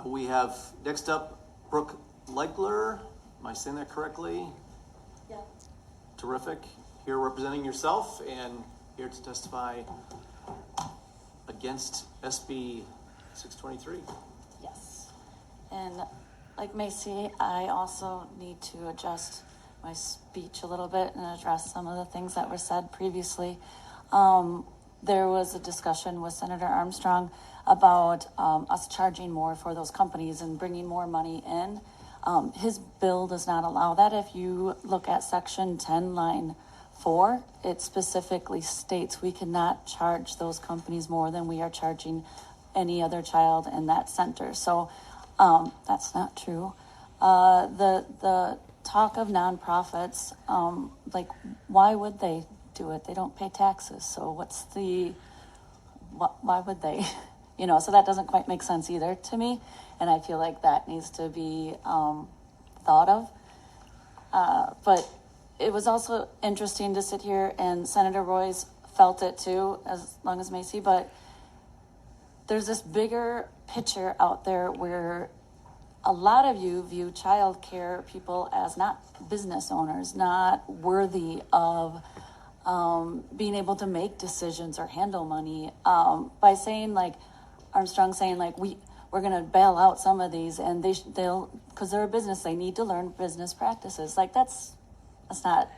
We have next up Brooke Legler. Am I saying that correctly? Yeah. Terrific. Here representing yourself and here to testify against SB 623. Yes. And like Macy, I also need to adjust my speech a little bit and address some of the things that were said previously. There was a discussion with Senator Armstrong about us charging more for those companies and bringing more money in. His bill does not allow that. If you look at section 10, line 4, it specifically states we cannot charge those companies more than we are charging any other child in that center. So that's not true. The talk of nonprofits, like, why would they do it? They don't pay taxes. So why would they? So that doesn't quite make sense either to me. And I feel like that needs to be thought of. But it was also interesting to sit here, and Senator Royce felt it too, as long as Macy, but there's this bigger picture out there where a lot of you view childcare people as not business owners, not worthy of being able to make decisions or handle money, by saying, like, Armstrong saying, like, we're going to bail out some of these, and they'll, because they're a business, they need to learn business practices. Like, that's not,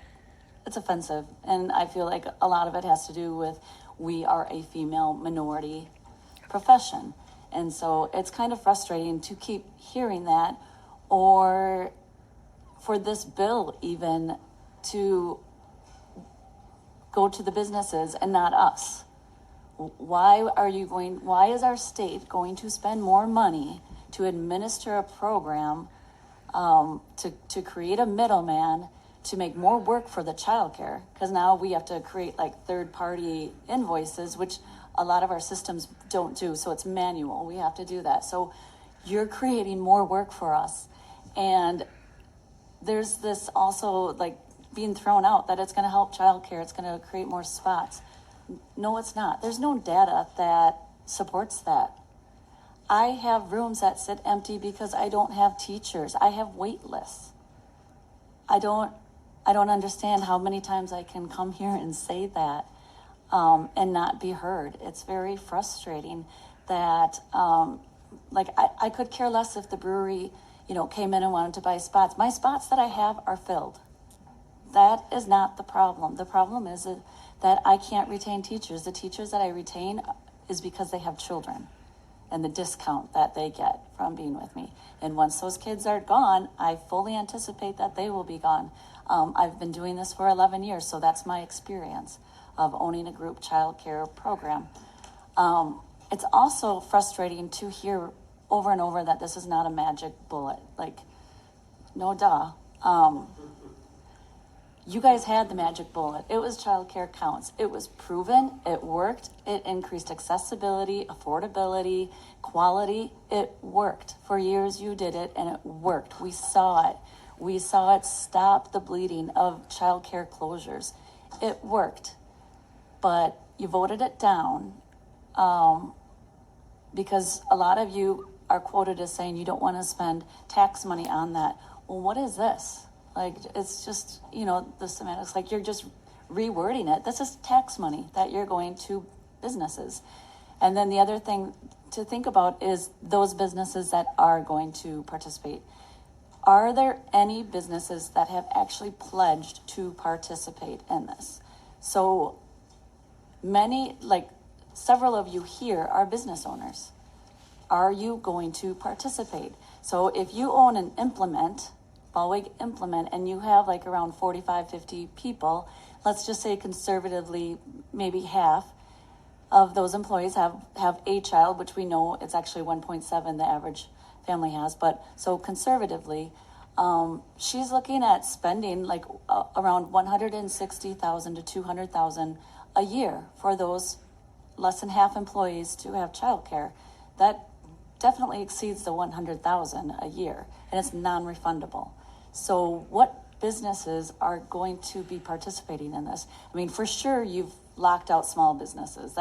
it's offensive. And I feel like a lot of it has to do with we are a female minority profession. And so it's kind of frustrating to keep hearing that, or for this bill even to go to the businesses and not us. Why is our state going to spend more money to administer a program, to create a middleman, to make more work for the childcare? Because now we have to create like third-party invoices, which a lot of our systems don't do. So it's manual. We have to do that. So you're creating more work for us. And there's this also like being thrown out that it's going to help childcare. It's going to create more spots. No, it's not. There's no data that supports that. I have rooms that sit empty because I don't have teachers. I have wait lists. I don't understand how many times I can come here and say that and not be heard. It's very frustrating that, I could care less if the brewery, came in and wanted to buy spots. My spots that I have are filled. That is not the problem. The problem is that I can't retain teachers. The teachers that I retain is because they have children and the discount that they get from being with me. And once those kids are gone, I fully anticipate that they will be gone. I've been doing this for 11 years, so that's my experience of owning a group childcare program. It's also frustrating to hear over and over that this is not a magic bullet. Like, no duh. You guys had the magic bullet. It was childcare counts. It was proven. It worked. It increased accessibility, affordability, quality. It worked. For years you did it, and it worked. We saw it. We saw it stop the bleeding of childcare closures. It worked. But you voted it down because a lot of you are quoted as saying you don't want to spend tax money on that. Well, what is this? Like, it's just, the semantics, like you're just rewording it. This is tax money that you're going to businesses. And then the other thing to think about is those businesses that are going to participate. Are there any businesses that have actually pledged to participate in this? So many, like several of you here are business owners. Are you going to participate? So if you own an implement, Ballweg implement, and you have like around 45, 50 people, let's just say conservatively, maybe half of those employees have a child, which we know it's actually 1.7 the average family has. But so conservatively, she's looking at spending like around $160,000 to $200,000 a year for those less than half employees to have childcare. That definitely exceeds the $100,000 a year, and it's non-refundable. So what businesses are going to be participating in this? I mean, for sure, you've locked out small businesses.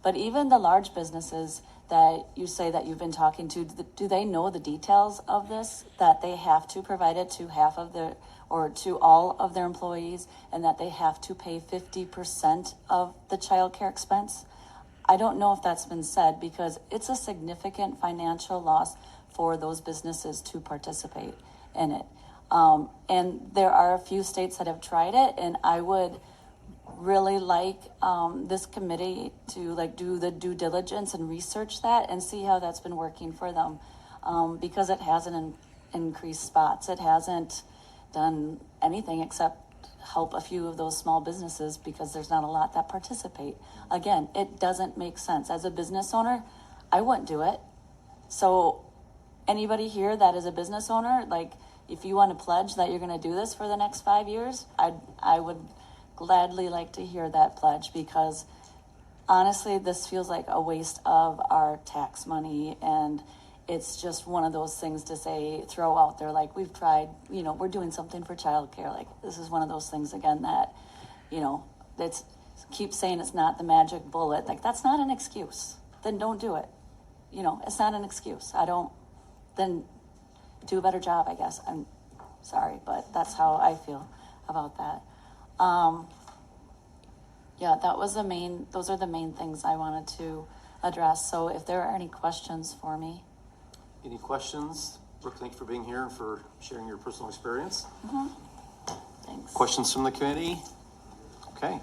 But even the large businesses that you say that you've been talking to, do they know the details of this? That they have to provide it to half of their, or to all of their employees, and that they have to pay 50% of the childcare expense? I don't know if that's been said, because it's a significant financial loss for those businesses to participate in it. And there are a few states that have tried it, and I would really like this committee to like do the due diligence and research that and see how that's been working for them, because it hasn't increased spots. It hasn't done anything except help a few of those small businesses, because there's not a lot that participate. Again, it doesn't make sense. As a business owner, I wouldn't do it. So anybody here that is a business owner, like, if you want to pledge that you're going to do this for the next 5 years, I would gladly like to hear that pledge, because honestly, this feels like a waste of our tax money, and it's just one of those things to say, throw out there, like, we've tried, you know, we're doing something for childcare. Like, this is one of those things again that, you know, that's keep saying it's not the magic bullet. Like, that's not an excuse. Then don't do it. You know, it's not an excuse. Then do a better job, I guess. I'm sorry, but that's how I feel about that. Yeah, those are the main things I wanted to address. So if there are any questions for me. Any questions? Brooke, thank you for being here and for sharing your personal experience. Thanks. Questions from the committee? Okay.